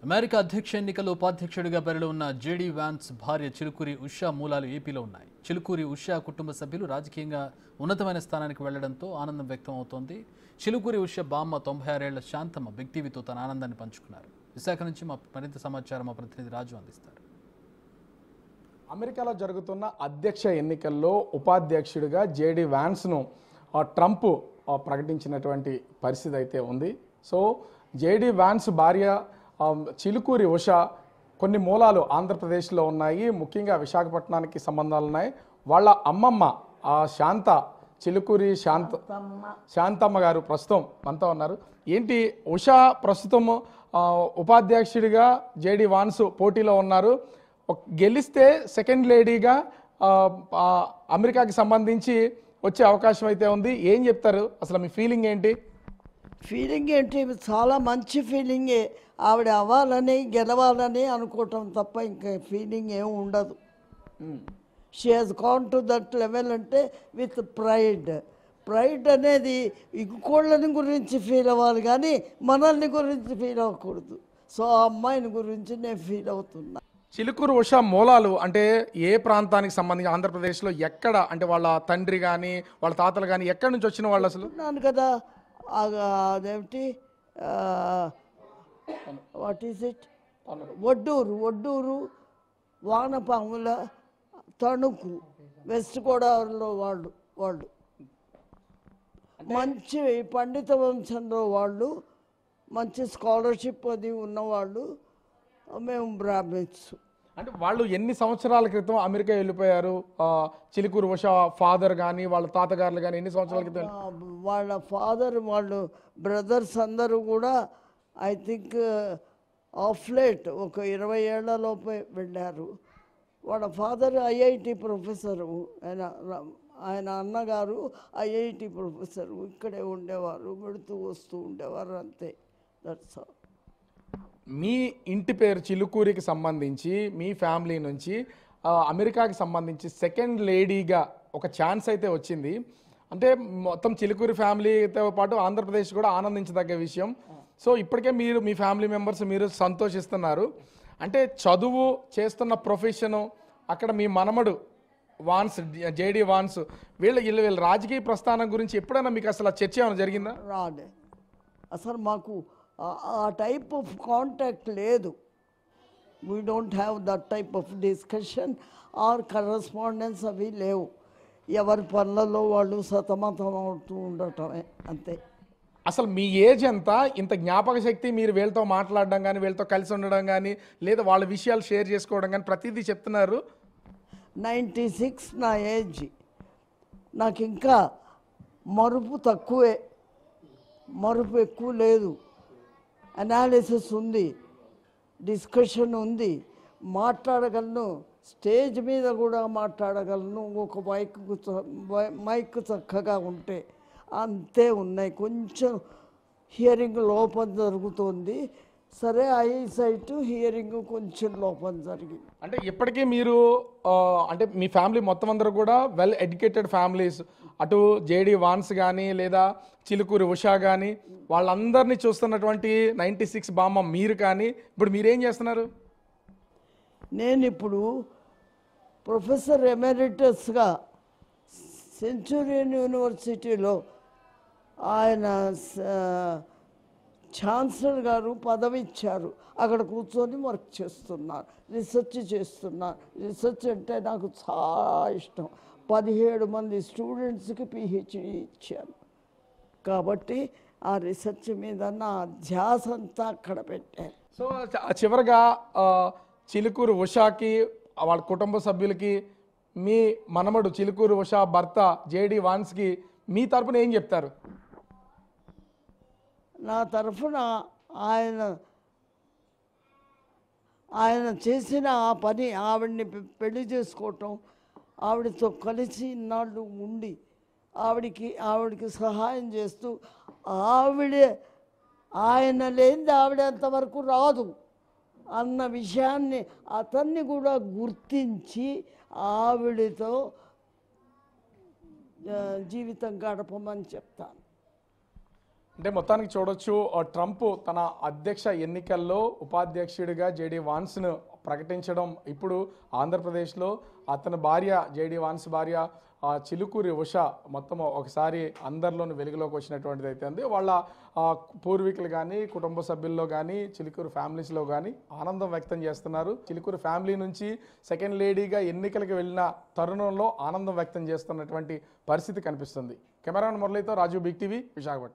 America అధ్యక్ష ఎన్నికల్లో ఉపాధ్యక్షుడిగా బరిలో ఉన్న జేడీ వాన్స్ భార్య చిలుకూరి ఉషా మూలాలు ఏపీలో ఉన్నాయి. చిలుకూరి ఉషా కుటుంబ సభ్యులు రాజకీయంగా ఉన్నతమైన స్థానానికి వెళ్లడంతో ఆనందం వ్యక్తం అవుతోంది. చిలుకూరి ఉషా బామ్మ 96 ఏళ్ల శాంతమ్మ బిగ్ టీవీతో తన ఆనందాన్ని పంచుకున్నారు. విశాఖ నుంచి మరింత సమాచారం మా ప్రతినిధి రాజు అందిస్తారు. అమెరికాలో జరుగుతున్న అధ్యక్ష ఎన్నికల్లో ఉపాధ్యక్షుడిగా జేడీ వాన్స్ను ట్రంప్ ప్రకటించినటువంటి పరిస్థితి అయితే ఉంది. సో జేడీ వాన్స్ భార్య చిలుకూరి ఉషా కొన్ని మూలాలు ఆంధ్రప్రదేశ్లో ఉన్నాయి. ముఖ్యంగా విశాఖపట్నానికి సంబంధాలు ఉన్నాయి. వాళ్ళ అమ్మమ్మ చిలుకూరి శాంతమ్మ గారు ప్రస్తుతం మనతో ఉన్నారు. ఏంటి ఉషా ప్రస్తుతం ఉపాధ్యక్షుడిగా జేడీ వాన్స్ పోటీలో ఉన్నారు. గెలిస్తే సెకండ్ లేడీగా అమెరికాకి సంబంధించి వచ్చే అవకాశం అయితే ఉంది. ఏం చెప్తారు, అసలు మీ ఫీలింగ్ ఏంటి? ఫీలింగ్ ఏంటి, చాలా మంచి ఫీలింగే. ఆవిడ అవ్వాలని గెలవాలని అనుకోవటం తప్ప ఇంకా ఫీలింగ్ ఏం ఉండదు. She has gone to that level అంటే విత్ ప్రైడ్ అనేది ఇంకోళ్ళని గురించి ఫీల్ అవ్వాలి కానీ మనల్ని గురించి ఫీల్ అవ్వకూడదు. సో ఆ అమ్మాయిని గురించి నేను ఫీల్ అవుతున్నా. చిలుకూరు ఉషా మూలాలు అంటే ఏ ప్రాంతానికి సంబంధించి ఆంధ్రప్రదేశ్లో ఎక్కడ, అంటే వాళ్ళ తండ్రి కానీ వాళ్ళ తాతలు కానీ ఎక్కడి నుంచి వచ్చిన వాళ్ళు? అసలు అన్నాను కదా, అదేమిటి వాట్ ఈజ్ ఇట్, ఒడ్డూరు వానపాముల తణుకు వెస్ట్ గోదావరిలో వాళ్ళు మంచి పండిత వంశంలో వాళ్ళు, మంచి స్కాలర్షిప్ అది ఉన్నవాళ్ళు. మేము బ్రాహ్మిన్స్. అంటే వాళ్ళు ఎన్ని సంవత్సరాల క్రితం అమెరికా వెళ్ళిపోయారు? చిలుకూరు ఉషా ఫాదర్ కానీ వాళ్ళ తాతగారులు కానీ ఎన్ని సంవత్సరాల క్రితం? వాళ్ళ ఫాదర్ వాళ్ళు బ్రదర్స్ అందరూ కూడా ఐ థింక్ ఆఫ్ లేట్ ఒక 20 ఏళ్లలోపే వెళ్ళారు. వాళ్ళ ఫాదర్ ఐఐటి ప్రొఫెసరు, ఆయన అన్నగారు ఐఐటి ప్రొఫెసరు. ఇక్కడే ఉండేవారు, వెళుతూ వస్తూ ఉండేవారు, అంతే. That's all. మీ ఇంటి పేరు చిలుకూరికి సంబంధించి మీ ఫ్యామిలీ నుంచి అమెరికాకి సంబంధించి సెకండ్ లేడీగా ఒక ఛాన్స్ అయితే వచ్చింది. అంటే మొత్తం చిలుకూరి ఫ్యామిలీతో పాటు ఆంధ్రప్రదేశ్ కూడా ఆనందించదగ్గ విషయం. సో ఇప్పటికే మీరు మీ ఫ్యామిలీ మెంబర్స్ మీరు సంతోషిస్తున్నారు. అంటే చదువు చేస్తున్న ప్రొఫెషను, అక్కడ మీ మనమడు వాన్స్ జేడీ వాన్స్ వీళ్ళ రాజకీయ ప్రస్థానం గురించి ఎప్పుడైనా మీకు అసలు చర్చ ఏమైనా జరిగిందా? రాలే, అసలు మాకు ఆ టైప్ ఆఫ్ కాంటాక్ట్ లేదు. We don't have that type of discussion or correspondence అవి లేవు. ఎవరి పనులలో వాళ్ళు సతమతం అవుతూ ఉండటమే, అంతే. అసలు మీ ఏజ్ ఎంత? ఇంత జ్ఞాపక శక్తి, మీరు వీళ్ళతో మాట్లాడడం కానీ వీళ్ళతో కలిసి ఉండడం కానీ లేదా వాళ్ళ విషయాలు షేర్ చేసుకోవడం కానీ ప్రతిదీ చెప్తున్నారు. 96 నా ఏజ్. నాకు ఇంకా మరుపు తక్కువే, మరుపు ఎక్కువ లేదు. అనాలిసిస్ ఉంది, డిస్కషన్ ఉంది, మాట్లాడగలను, స్టేజ్ మీద కూడా మాట్లాడగలను. ఒక మైక్ చక్కగా ఉంటే అంతే ఉన్నాయి. కొంచెం హియరింగ్ లోపం జరుగుతుంది. సరే, ఐ సైట్ హియరింగ్ కొంచెం లోపం జరిగింది. అంటే ఇప్పటికీ మీరు అంటే మీ ఫ్యామిలీ మొత్తం అందరూ కూడా వెల్ ఎడ్యుకేటెడ్ ఫ్యామిలీస్. అటు జేడీ వాన్స్ కానీ లేదా చిలుకూరి ఉషా కానీ వాళ్ళందరినీ చూస్తున్నటువంటి 96 బామ్మ మీరు కానీ ఇప్పుడు మీరేం చేస్తున్నారు? నేను ఇప్పుడు ప్రొఫెసర్ ఎమెరిటస్గా సెంచురియన్ యూనివర్సిటీలో ఆయన ఛాన్సలర్ గారు పదవి ఇచ్చారు. అక్కడ కూర్చొని వర్క్ చేస్తున్నారు, రీసెర్చ్ చేస్తున్నారు. రీసెర్చ్ అంటే నాకు చాలా ఇష్టం. 17 మంది స్టూడెంట్స్కి పిహెచ్డి ఇచ్చాను. కాబట్టి ఆ రీసెర్చ్ మీద నా ధ్యాస అంతా అక్కడ పెట్టాను. సో చివరిగా చిలుకూరు ఉషాకి వాళ్ళ కుటుంబ సభ్యులకి మీ మనమడు చిలుకూరు ఉషా భర్త జేడీ వాన్స్కి మీ తరపున ఏం చెప్తారు? నా తరఫున ఆయన చేసిన ఆ పని, ఆవిడ్ని పెళ్లి చేసుకోవటం, ఆవిడతో కలిసి ఇన్నాళ్ళు ఉండి ఆవిడికి సహాయం చేస్తూ, ఆయన లేనిది ఆవిడ అంతవరకు రాదు అన్న విషయాన్ని అతన్ని కూడా గుర్తించి ఆవిడతో జీవితం గడపమని చెప్తాను. అంటే మొత్తానికి చూడొచ్చు ట్రంప్ తన అధ్యక్ష ఎన్నికల్లో ఉపాధ్యక్షుడిగా జేడీ వాన్స్ను ప్రకటించడం ఇప్పుడు ఆంధ్రప్రదేశ్లో అతని భార్య జేడీ వాన్స్ భార్య చిలుకూరి ఉష మొత్తం ఒకసారి అందరిలోని వెలుగులోకి వచ్చినటువంటిది అయితే ఉంది. వాళ్ళ పూర్వీకులు కానీ కుటుంబ సభ్యుల్లో కానీ చిలుకూరు ఫ్యామిలీస్లో కానీ ఆనందం వ్యక్తం చేస్తున్నారు. చిలుకూరు ఫ్యామిలీ నుంచి సెకండ్ లేడీగా ఎన్నికలకు వెళ్ళిన తరుణంలో ఆనందం వ్యక్తం చేస్తున్నటువంటి పరిస్థితి కనిపిస్తుంది. కెమెరామెన్ మురళితో రాజు, బిగ్ టీవీ, విశాఖపట్నం.